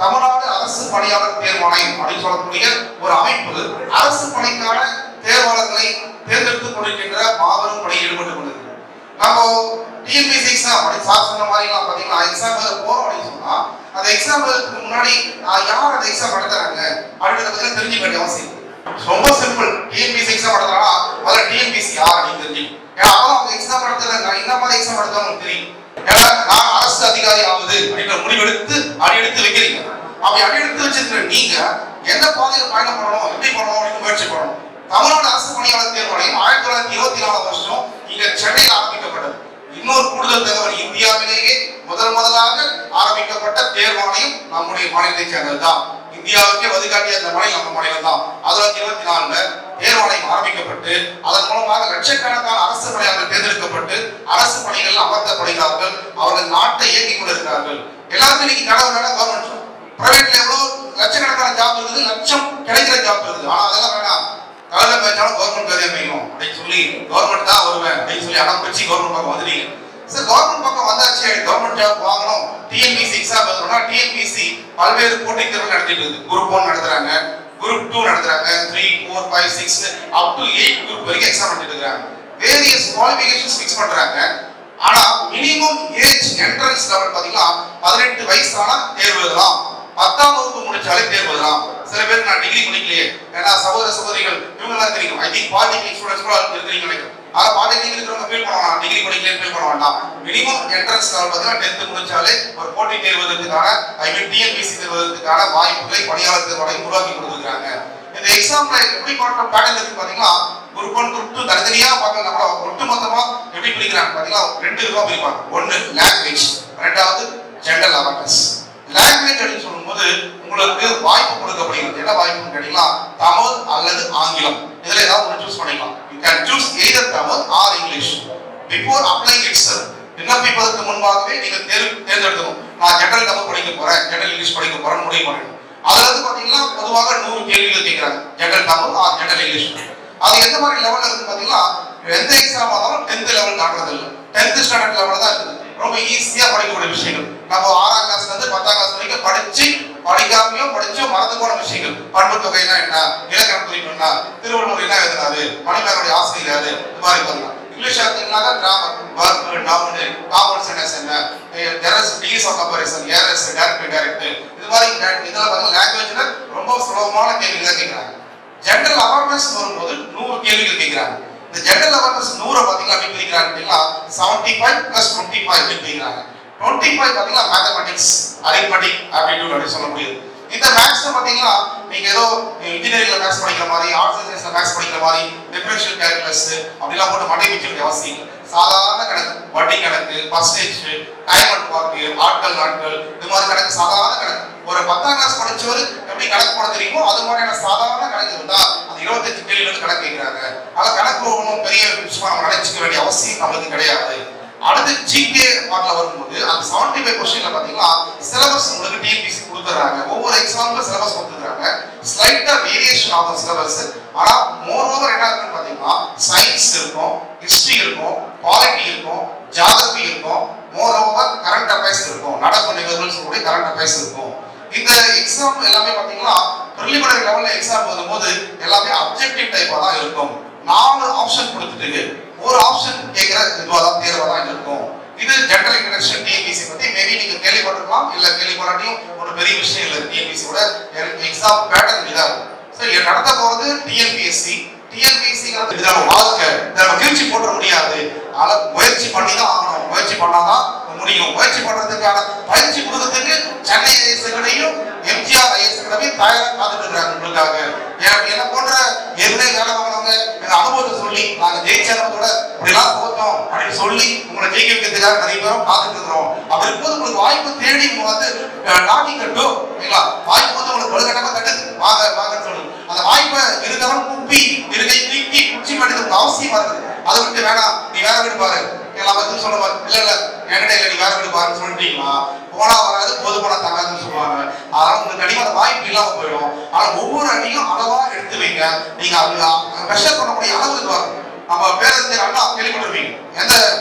தமிழ்நாடு அரசு பணியாளர் தேர்வாணையம் அப்படின்னு சொல்லக்கூடிய ஒரு அமைப்பு அரசு பணிக்கான தேர்வாளர்களை தேர்ந்தெடுத்துக் கொண்டிருக்கின்ற மாபெரும் பணியில் ஈடுபட்டுக் கொண்டிருக்கிறது. நம்ம டிஎன்பிஎஸ்சி எக்ஸாம் அப்படின்னு சார் சொன்ன மாதிரிலாம் பார்த்தீங்கன்னா எக்ஸாம் போறோம் அப்படின்னு சொன்னா அந்த எக்ஸாமுக்கு முன்னாடி யார் அந்த எக்ஸாம் நடத்துறாங்க அப்படின்றத பத்தி தெரிஞ்சுக்க வேண்டிய அவசியம். ரொம்ப சிம்பிள். டிஎன்பிஎஸ்சி எக்ஸாம் நடத்துறாங்கன்னா முதல்ல டிஎன்பிஎஸ்சி யார் அப்படின்னு தெரிஞ்சுக்கணும். ஏன்னா அப்பதான் அவங்க எக்ஸாம் நடத்துறாங்க, நான் என்ன மாதிரி எக்ஸாம் நடத்துவாங்க தெரியும். ஏன்னா நான் அரசு அதிகாரி ஆகுது அப்படின்ற முடிவெடுத்து அடியெடுத்து வைக்கிறீங்க. அப்படி அடியெடுத்து வச்சிருக்கிற நீங்க எந்த பாதையில் பயணம் பண்ணணும், எப்படி பண்ணணும் அப்படின்னு முயற்சி பண்ணணும். தமிழ்நாடு அரசு பணியாளர் தேர்வாணையம் 1924 வருஷம் இங்க சென்னையில் ஆரம்பிக்கப்பட்டது. இன்னொரு கூடுதல் தகவல், இந்தியாவிலேயே முதலாக ஆரம்பிக்கப்பட்ட தேர்வாணையம் நம்முடைய மாநிலத்தை சேர்ந்ததுதான். இந்தியாவுக்கே வழிகாட்டிய அந்த மாநிலம் நம்ம மாநிலம் தான். 1924 தேர்வாணையம் ஆரம்பிக்கப்பட்டு அதன் மூலமாக லட்சக்கணக்கான அரசு பணியாளர்கள் தேர்ந்தெடுக்கப்பட்டு அரசு பணிகள் அமர்த்தப்படுகிறார்கள். அவர்கள் நாட்டை இயக்கிக் கொண்டிருக்கிறார்கள். எல்லாருக்கும் இன்னைக்கு கனவு கவர்மெண்ட் ஜாப். பிரைவேட்ல எவ்வளவு லட்சக்கணக்கான ஜாப் இருக்குது, லட்சம் கிடைக்கிற ஜாப் இருக்குது. ஆனா அதெல்லாம் வேணாம், கவலை பேச்சாலும் கவர்மெண்ட் வேலையை வைக்கணும் அப்படின்னு சொல்லி கவர்மெண்ட் தான் வருவேன் அப்படின்னு சொல்லி அடம் வச்சு கவர்மெண்ட் பக்கம் வந்துட்டீங்க. சார் கவர்மெண்ட் பக்கம் வந்தாச்சு, கவர்மெண்ட் ஜாப் வாங்கணும், டிஎன்பிஎஸ்சி எக்ஸாம் எழுதணும்னா டிஎன்பிஎஸ்சி பல்வேறு போட்டித் தேர்வு நடத்திட்டு இருக்குது. குரூப் 1 நடத்துறாங்க, குரூப் 2 நடத்துறாங்க, 3, 4, 5, 6 up to 8 குரூப் வரைக்கும் எக்ஸாம் நடத்திட்டு இருக்காங்க. வேரியஸ் குவாலிஃபிகேஷன்ஸ் ஃபிக்ஸ் பண்றாங்க. ஆனா மினிமம் ஏஜ் என்ட்ரன்ஸ் லெவல் பாத்தீங்கன்னா 18 வயசு ஆனா தேர்வு எழுதலாம், 10ஆம் வகுப்பு முடிச்சாலே தேர்வு எழுதலாம். சில பேர் நான் டிகிரி முடிக்கலையே, ஏன்னா சகோதர சகோதரிகள் இவங்க எல்லாம் தெரியும். ஐ திங்க் பாலிடெக்னிக் ஸ்டூடெண்ட்ஸ் கூட இருக்கிறீங்க நினைக்கிறேன். ஆனா பாலிடெக்னிக் இருக்கிறவங்க ஃபீல் பண்ண வேண்டாம், டிகிரி முடிக்கலையே ஃபீல் பண்ண வேண்டாம். மினிமம் என்ட்ரன்ஸ் லெவல் பார்த்தீங்கன்னா 10th முடிச்சாலே ஒரு போட்டி தேர்வதற்கான டிஎன்பிஎஸ்சி தேர்வதற்கான வாய்ப்புகளை பணியாளர் தேர்வாணையம் உருவாக்கி கொடுத்துருக்காங்க. இந்த எக்ஸாம்ல எப்படி பார்க்க பேட்டர்ன் இருக்கு பாத்தீங்கன்னா குரூப் 1 குரூப் 2 தனித்தனியா பார்க்கலாம். கூட ஒட்டுமொத்தமா எப்படி பிரிக்கிறாங்க பாத்தீங்கன்னா 2 விதமா பிரிப்பாங்க. ஒன்னு லாங்குவேஜ், ரெண்டாவது ஜெனரல் அவேர்னஸ். லாங்குவேஜ் அப்படின்னு சொல்லும்போது உங்களுக்கு வாய்ப்பு கொடுக்கப்படுகிறது. என்ன வாய்ப்புன்னு கேட்டீங்கன்னா தமிழ் அல்லது ஆங்கிலம், இதுல ஏதாவது ஒன்று சூஸ் பண்ணிக்கலாம். You can choose either Tamil or English. Before applying itself, விண்ணப்பிப்பதற்கு முன்பாகவே நீங்க தேர்ந்தெடுக்கணும். நான் ஜெனரல் தமிழ் படிக்க போறேன், ஜெனரல் இங்கிலீஷ் படிக்க போறேன்னு முடிவு பண்ணணும். அதுல இருந்து பாத்தீங்கன்னா பொதுவாக 100 கேள்விகள் கேட்கிறாங்க, general Tamil or general English. அது எந்த மாதிரி லெவல்ல இருக்கு பாத்தீங்கன்னா எந்த எக்ஸாம் ஆனாலும் 10th லெவல் காட்டுறது இல்லை, 10th ஸ்டாண்டர்ட் லெவல்ல தான் இருக்குது. ரொம்ப ஈஸியா படிக்கக்கூடிய விஷயங்கள். நம்ம 6ஆம் கிளாஸ்ல இருந்து 10ஆம் கிளாஸ் வரைக்கும் படிச்சு படிக்காமையோ படிச்சோ மறந்து போன விஷயங்கள். பண்பு தொகைனா என்ன, இலக்கண குறிப்பு என்ன, திருவள்ளுவர் என்ன எழுதினாரு, மணிமேகனுடைய ஆசிரியர் யாரு, இது மாதிரி பாருங்க. இங்கிலீஷ் எடுத்தீங்கன்னா grammar, verb, noun, compound sentence என்ன, டெரஸ், degrees of comparison, errors, direct, indirect, இது மாதிரி இதெல்லாம் பாருங்க. லாங்குவேஜ்ல ரொம்ப சுலபமான கேள்விகள் கேட்கிறாங்க. ஜெனரல் அவேர்னஸ் வரும்போது 100 கேள்விகள் கேட்கிறாங்க. இந்த ஜெனரல் அவேர்னஸ் 100 பாத்தீங்கன்னா எப்படி பிரிக்கிறாங்கன்னா 75 + 25 எப்படி பிரிக்கிறாங்க. 25 பாத்தீங்கன்னா மேத்தமெட்டிக்ஸ், அரித்மெட்டிக், ஆப்டிட்யூட் அப்படின்னு சொல்ல முடியுது. இந்த மேத்ஸ் பாத்தீங்கன்னா நீங்க ஏதோ இன்ஜினியரிங்ல மேத்ஸ் படிக்கிற மாதிரி, ஆர்ட்ஸ் அண்ட் சயின்ஸ்ல மேத்ஸ் படிக்கிற மாதிரி டிஃபரன்ஷியல் கால்குலஸ் அப்படிலாம் போட்டு மண்டை பிடிக்க வேண்டிய அவசியம் இல்லை. சாதாரண கணக்கு, வட்டி கணக்கு, பர்சன்டேஜ், டைம் அண்ட் ஒர்க், ஆட்கள் நாட்கள், இது மாதிரி கணக்கு, சாதாரண கணக்கு. ஒரு 10ஆம் கிளாஸ் படிச்சவர் எப்படி கணக்கு போட தெரியுமோ அது மாதிரியான சாதாரண கணக்கு இருந்தா அந்த 25 கேள்விகளுக்கு கணக்கு கேட்கிறாங்க. ஆனா கணக்கு ஒன்றும் பெரிய விஷயமா நம்ம நினைச்சுக்க வேண்டிய அவசியம் நம்மளுக்கு கிடையாது. அடுத்து ஜிகே பார்ட்ல வரும்போது அந்த 75 क्वेश्चनல பாத்தீங்கன்னா சிலபஸ் உங்களுக்கு டிஎன்பிஎஸ்சி கொடுத்துறாங்க. ஒவ்வொரு எக்ஸாம்ல சிலபஸ் கொடுத்துறாங்க. ஸ்லைட்டா வேரியேஷன் ஆகும் சிலபஸ். ஆனா மோர் ஓவர் என்ன இருக்குன்னு பாத்தீங்கன்னா சயின்ஸ் இருக்கும், ஹிஸ்டரி இருக்கும், பாலிட்டி இருக்கும், ஜியோகிராஃபி இருக்கும், மோர் ஓவர் கரண்ட் அஃபேர்ஸ் இருக்கும், நடப்பு நிகழ்வுகள் சொல்லி கரண்ட் அஃபேர்ஸ் இருக்கும். இந்த எக்ஸாம் எல்லாமே பாத்தீங்கன்னா பிரிலிமினரி லெவல்ல எக்ஸாம் வரும்போது எல்லாமே அப்ஜெக்டிவ் டைப்பா தான் இருக்கும். 4 ஆப்ஷன் கொடுத்துட்டு ஒரு ஆப்ஷன் கேட்கிற இதுவா தான் தேர்வா தான் இருக்கும். இது ஜெனரல் இன்ட்ரோடக்ஷன் டிஎன்பிஎஸ்சி பத்தி மேபி நீங்க கேள்விப்பட்டிருக்கலாம், இல்ல கேள்விப்படாட்டியும் ஒரு பெரிய விஷயம் இல்லை. டிஎன்பிஎஸ்சியோட எக்ஸாம் பேட்டர்ன் இதா இருக்கும். சரி, நடத்த போறது டிஎன்பிஎஸ்சி. டிஎன்பிஎஸ்சிங்கிறது இதான வாழ்க்கை, இதை நம்ம கிழிச்சு போட முடியாது. அதனால முயற்சி பண்ணி தான் ஆகணும். முயற்சி பண்ணாதான் முடியும். முயற்சி பண்றதுக்கான பயிற்சி கொடுக்கறதுக்கு சென்னை ஐஎஸ் அகாடமியும் எம்ஜிஆர் ஐஎஸ் அகாடமியும் தயாரா காத்துட்டு இருக்காங்க உங்களுக்காக. எனக்கு என்ன போன்ற ஏற்கனவே வேலை வாங்கினவங்க எங்க அனுபவத்தை சொல்லி நாங்க ஜெயிச்சதோட இப்படிலாம் போட்டோம் அப்படின்னு சொல்லி உங்களை ஜெயிக்க வைக்கிறதுக்காக நிறைய பேரும் காத்துட்டு இருக்கிறோம். அப்படி இருக்கும்போது உங்களுக்கு வாய்ப்பு தேடி வந்து நாட்டி கட்டும் இல்லைங்களா? வாய்ப்பு வந்து உங்களுக்கு வலுக்கட்டமா தட்டுது, வாங்க வாங்கன்னு சொல்லு. அந்த வாய்ப்பை இருந்தவன் குப்பி இருக்கை தூக்கி குச்சி பண்ணுறது அவசியமா இருக்குது. அதை விட்டு வேணாம், நீ வேற வீடு பாரு, எல்லாம் பத்தி சொல்ல பாரு, இல்ல இல்ல என்கிட்ட இல்ல நீ வேற வீடு பாருன்னு சொல்லிட்டீங்களா போனா வராது, போது போனா தங்காதுன்னு சொல்லுவாங்க. அதனால உங்களுக்கு கண்டிப்பா அந்த வாய்ப்பு இல்லாம போயிடும். ஆனா ஒவ்வொரு அடியும் அளவா எடுத்து வைங்க. நீங்க மெஷர் பண்ணக்கூடிய அளவுக்கு வரும். நம்ம பேரறிஞர் அண்ணா கேள்விப்பட்டிருப்பீங்க. எந்த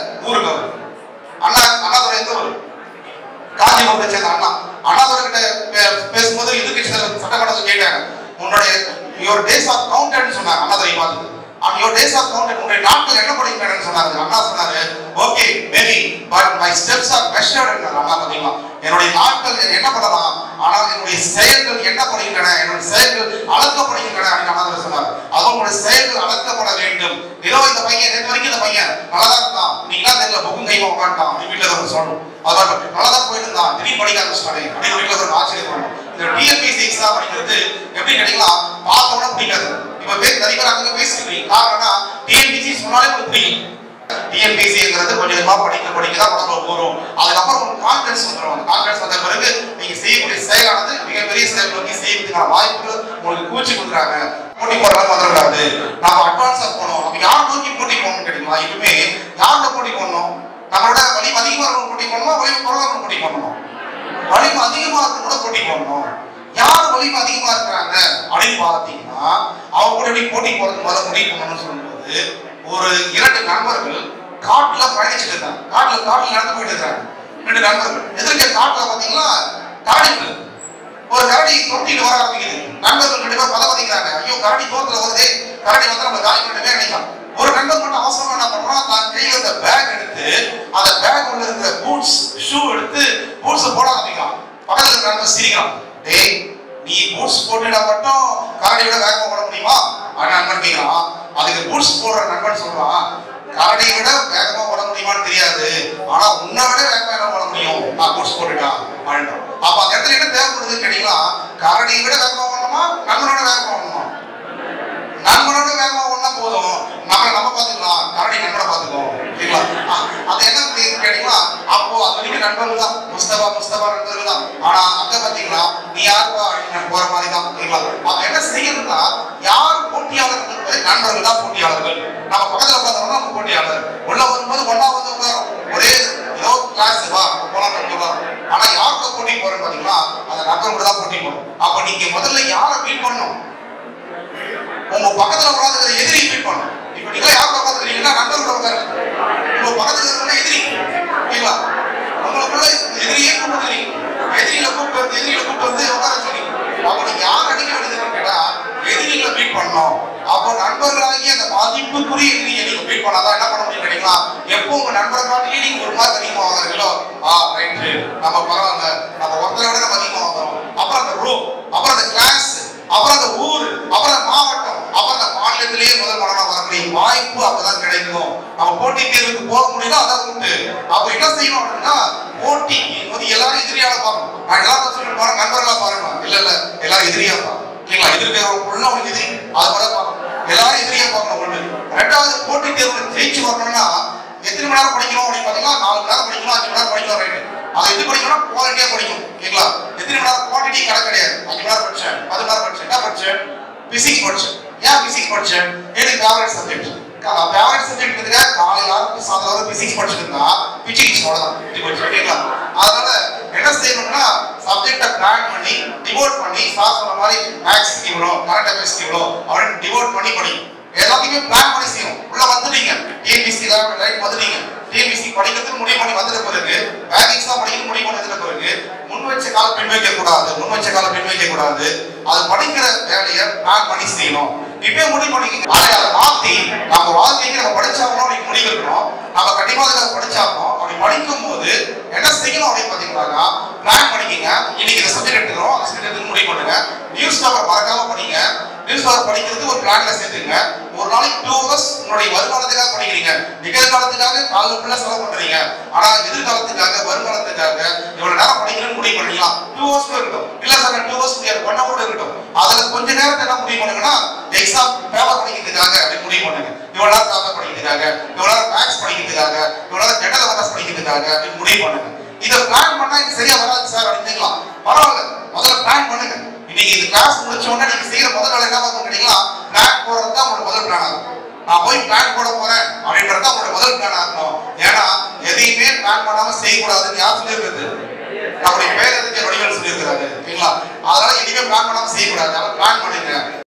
ஊருக்கு அவர் அண்ணாதுரை எந்த ஊர்? காஞ்சிபுரத்தை சேர்ந்த அண்ணாதுரை கிட்ட உன்னுடைய your days are counted சொன்னாங்க அண்ணாதுரை பார்த்து. on your days are counted, உன்னுடைய நாட்கள் எண்ணப்படுகின்றன சொன்னாங்க. அண்ணா சொன்னாரு okay maybe but my steps are measured என்றார். அண்ணா பாத்தீங்களா என்னுடைய நாட்கள் எண்ணப்படலாம் ஆனால் என்னுடைய செயல்கள் எண்ணப்படுகின்றன, என்னுடைய செயல்கள் அளக்கப்படுகின்றன அப்படின்னு அண்ணா சொன்னார். அதுவும் உங்களுடைய செயல்கள் அளக்கப்பட வேண்டும். ஏதோ இந்த பையன் நேற்று வரைக்கும் இந்த பையன் நல்லதா இருந்தான், நீங்களாம் தெரியல புக்கும் கைமா உட்காந்துட்டான் அப்படின்னு வீட்டுல தான் சொல்லணும். அதான் நல்லதா போயிட்டு இருந்தான் திடீர்னு படிக்க ஆரம்பிச்சிட்டானே அப்படின்னு வீட்டுல ஒரு ஆச்சரியம் பண்ணணும். இந்த டிஎன்பிஎஸ்சி எக்ஸாம் படிக்கிறது எப்படி கிடைக்கலாம் பார்த்தோம்னா பிடிக்காது. இப்ப பேர் நிறைய பேர் அங்க பேசிக்கிறீங்க. காரணம்னா டிஎன்பிஎஸ்சி சொன்னாலே உங்களுக்கு புரியும். டிஎன்பிஎஸ்சிங்கிறது கொஞ்சம் கொஞ்சமா படிக்க தான் உடம்புல போறோம். அதுக்கப்புறம் உங்களுக்கு கான்ஃபிடன்ஸ் வந்துடும். அந்த கான்ஃபிடன்ஸ் வந்த பிறகு நீங்க செய்யக்கூடிய செயலானது மிகப்பெரிய செயல் நோக்கி செய்யறதுக்கான வாய்ப்புகள் உங்களுக்கு கூச்சி கொடுக்குறாங்க. போட்டி போடுறது வந்துடாது. நம்ம அட்வான்ஸா போனோம். நம்ம யார் நோக்கி போட்டி போகணும்னு கேட்டீங்களா? இப்பவுமே யாரோட போட்டி போடணும்? நம்மளோட வலிமை அதிகமா இருக்கணும் போட்டி போடணுமா, வலிமை குறைவா இருக்கணும் போட்டி போடணும்? வலிமை அதிகமா இருக்கணும் போட்டி போடணும். யார் வலிமை அதிகமா இருக்கிறாங்க அப்படின்னு பார்த்தீங்கன்னா அவங்க கூட போட்டி போடுறது முதல்ல முடிவு பண்ணணும்னு சொல்லும்போது ஒரு 2 நண்பர்கள் காட்டுல பயணிச்சுட்டு இருக்காங்க. காட்டுல நடந்து போயிட்டு இருக்காங்க. 2 நண்பர்கள் எதிர்க்க காட்டுல பாத்தீங்கன்னா கரடி ஒரு கரடி தொட்டிட்டு வர ஆரம்பிக்குது. நண்பர்கள் 2 பேர் பதவதிக்கிறாங்க. ஐயோ கரடி தோத்துல வருதே, கரடி வந்து நம்ம காலி பண்ணவே நினைக்கலாம். ஒரு நண்பர் மட்டும் அவசரமா என்ன பண்றா, தான் கையில இருந்த பேக் எடுத்து அந்த பேக் உள்ள இருக்கிற பூட்ஸ் ஷூ எடுத்து பூட்ஸ் போட ஆரம்பிக்கலாம். பக்கத்துல இருக்கிற நண்பர் சிரிக்கிறான். டேய் நீ பூட்ஸ் போட்டுட்டா மட்டும் கரடியோட வேகமா ஓட முடியுமா அப்படின்னு நண்பன் கேட்கிறான். அதுக்கு பூட்ஸ் போடுற நண்பன் சொல்றான், கரடியை விட வேகமா ஓட முடியுமான்னு தெரியாது, ஆனா உன்னை விட வேகமா என்ன ஓட முடியும், நான் பூட்ஸ் போட்டுட்டான் அப்படின்றான். அப்ப அந்த இடத்துல என்ன தேவைப்படுதுன்னு கேட்டீங்கன்னா கரடியை விட வேகமா ஓடணுமா, நண்பனோட வேகமா ஓடணுமா? நண்பனோட வேகமா ஓடனா போதும், நம்ம பாத்துக்கலாம், கரடி நண்பனை பாத்துக்கோம். அது என்ன கேட்டீங்களா? அப்போ அது வரைக்கும் நண்பர்கள் தான், முஸ்தபா நண்பர்கள் தான். ஆனா அங்க பாத்தீங்களா நீ யாருப்பா அப்படின்னு போற மாதிரி தான். அப்ப என்ன செய்யணும்னா யார் போட்டியாளர்? நண்பர்கள் தான் போட்டியாளர்கள். நம்ம பக்கத்துல பார்த்தோம்னா நம்ம போட்டியாளர். உள்ள வரும்போது ஒன்னா வந்து உட்காரும், ஒரே ஏதோ கிளாஸ் வா போலாம் சொல்லலாம். ஆனா யாருக்கு போட்டி போறேன்னு பாத்தீங்கன்னா அந்த நண்பர்களோட தான் போட்டி போறோம். அப்ப நீங்க முதல்ல யாரை மீட் பண்ணணும்? உங்க பக்கத்துல உட்கார்ந்து எதிரி மீட் பண்ணணும். இப்ப நீங்க யார் உட்கார்ந்துருக்கீங்கன்னா நண்பர்களோட உட்காரு. உங்க பக்கத்துல இருக்கிற எதிரி ஓகேங்களா? உங்களுக்குள்ள எதிரியே கூப்பிடுறீங்க, எதிரியில கூப்பிட்டு வந்து உட்கார சொல்லி. அப்ப நீங்க யார் அடிக்க வேண்டியதுன்னு கேட்டா எதிரிகளை மீட் பண்ணணும். அப்போ நண்பர்களாகி அந்த மதிப்புக்குரிய எதிரியை நீங்க மீட் பண்ணாதான் என்ன பண்ண முடியும் கேட்டீங்களா? எப்போ உங்க நண்பரை காட்டி நீங்க ஒரு மார்க் அதிகமா வாங்குறீங்களோ ரைட்டு நம்ம பரவாயில்ல, நம்ம ஒருத்தரை விட நம்ம அதிகமா வாங்குறோம். அப்புறம் அந்த ரூம், அப்புறம் அந்த கிளாஸ், அப்புறம் அந்த ஊர், அப்புறம் மாவட்டம், அப்புறம் அந்த மாநிலத்திலேயே முதல் மனமா வரக்கூடிய வாய்ப்பு அப்பதான் கிடைக்கும். நம்ம போட்டி தேர்வுக்கு போக முடியல அதான் உண்டு. அப்ப என்ன செய்யணும் அப்படின்னா போட்டிக்கு போது எல்லாரும் எதிரியால பார்க்கணும். நான் எல்லாரும் சொல்லி பாருங்க நண்பர்களா பாருங்க, இல்ல எல்லாரும் எதிரியா பாருங்க. ஓகேங்களா? எதிர்க்கிறவங்க உள்ள எதிரி அது கூட பார்க்கணும். எல்லாரும் எதிரியா பார்க்கணும் ஒண்ணு. 2வது போட்டி தேர்வுல ஜெயிச்சு வரணும்னா எத்தனை மணி நேரம் படிக்கணும் அப்படின்னு பாத்தீங்கன்னா 4 மணி நேரம் படிக்கணும், 5 மணி நேரம் படிக்கணும். ரைட்டு. அதை எப்படி படிக்கணும்னா குவாலிட்டியா படிக்கணும். ஓகேங்களா? எத்தனை மணி நேரம் குவாலிட்டி கணக்கு கிடையாது. 5 மணி நேரம் படிச்சேன், 10 மணி நேரம் படிச்சேன். என்ன படிச்சேன்? பிசிக்ஸ் படிச்சேன். ஏன் பிசிக்ஸ் படிச்சேன்? எனக்கு ஃபேவரட் சப்ஜெக்ட். ஃபேவரட் சப்ஜெக்ட்ங்கிறதுக்கு காலையில ஆரம்பிச்சு சாயந்தரம் பிசிக்ஸ் படிச்சிருந்தா பிசிக்ஸ் அவ்வளவுதான். ஓகேங்களா? அதனால என்ன செய்யணும்னா சப்ஜெக்டை பிளான் பண்ணி டிவோட் பண்ணி சார் சொன்ன மாதிரி மேக்ஸ் இவ்வளோ, கரண்ட் அஃபேர்ஸ் இவ்வளோ அப்படின்னு டிவோட் பண்ணி படிக்கணும். எல்லாத்தையுமே பிளான் பண்ணி செய்யணும். உள்ள வந்துட்டீங்க டிஎன்பிஎஸ்சி லைன் வந்துட்டீங்க. டிஎன்பிஎஸ்சி படிக்கிறதுக்கு முடிவு பண்ணி வந்துட்ட பிறகு பேங்கிங்ஸ் தான் படிக்க முடிவு பண்ணதுக்கு பிறகு முன் வச்ச கால பின் வைக்க கூடாது. அது படிக்கிற வேலையை பிளான் பண்ணி செய்யணும். இப்பவே முடிவு பண்ணிக்கிங்க. அதை மாத்தி நம்ம வாழ்க்கைக்கு நம்ம படிச்சாகணும் அப்படின்னு முடிவு இருக்கணும். நம்ம கண்டிப்பா அதை படிச்சாகணும். அப்படி படிக்கும் போது என்ன செய்யணும் அப்படின்னு பாத்தீங்கன்னா பிளான் பண்ணிக்கிங்க. இன்னைக்கு இந்த சப்ஜெக்ட் எடுத்துக்கிறோம், அந்த சப்ஜெக்ட் எடுத்து முடிவு பண்ணுங்க. நியூஸ் பேப்பர் மறக்காம படிங்க. நியூஸ் பேப்பர் படிக்கிறது ஒரு பிளான்ல சேர்த்துங்க. ஒரு நாளைக்கு 2 hours உங்களுடைய வருமானத்துக்காக படிக்கிறீங்க. நிகழ்காலத்துக்காக காலைல ஃபுல்லா செலவு பண்றீங்க. ஆனா எதிர்காலத்துக்காக வருமானத்துக்காக இவ்வளவு நேரம் படிக்கணும்னு முடிவு பண்ணிக்கலாம். 2 hours இருக்கட்டும். இல்ல சார் 2 hours முடியாது, 1 hour இருக்கட்டும். அதுல கொஞ்ச நேரத்தை என்ன முடிவு பண்ணுங்கன்னா எக்ஸாம் பேப்பர் படிக்கிறதுக்காக அப்படி முடிவு பண்ணுங்க. இவ்வளவு நேரம் பேப்பர் படிக்கிறதுக்காக, இவ்வளவு நேரம் மேக்ஸ் படிக்கிறதுக்காக, இவ்வளவு நேரம் ஜெனரல் அவேர்னஸ் படிக்கிறதுக்காக அப்படி முடிவு பண்ணுங்க. இதை பிளான் பண்ணா இது சரியா வராது சார் அப்படின்னு பரவாயில்ல, முதல்ல பிளான் பண்ணுங்க. இன்னைக்கு இந்த கிளாஸ் முடிச்ச உடனே நீங்க செய்யற முதல் வேலை என்ன பண்ணுறீங்களா? பிளான் போடுறது தான் உங்களோட முதல் பிளான் ஆகும். நான் போய் பிளான் போட போறேன் அப்படின்றது உங்களோட முதல் பிளான் ஆகணும். ஏன்னா எதையுமே பிளான் பண்ணாம செய்யக்கூடாதுன்னு யார் சொல்லியிருக்கிறது? நம்முடைய பேரதுக்கு வடிவல் சொல்லியிருக்கிறாங்க. ஓகேங்களா? அதனால எதையுமே பிளான் பண்ணாம செய்யக்கூடாது. பிளான் பண்ணுங்க.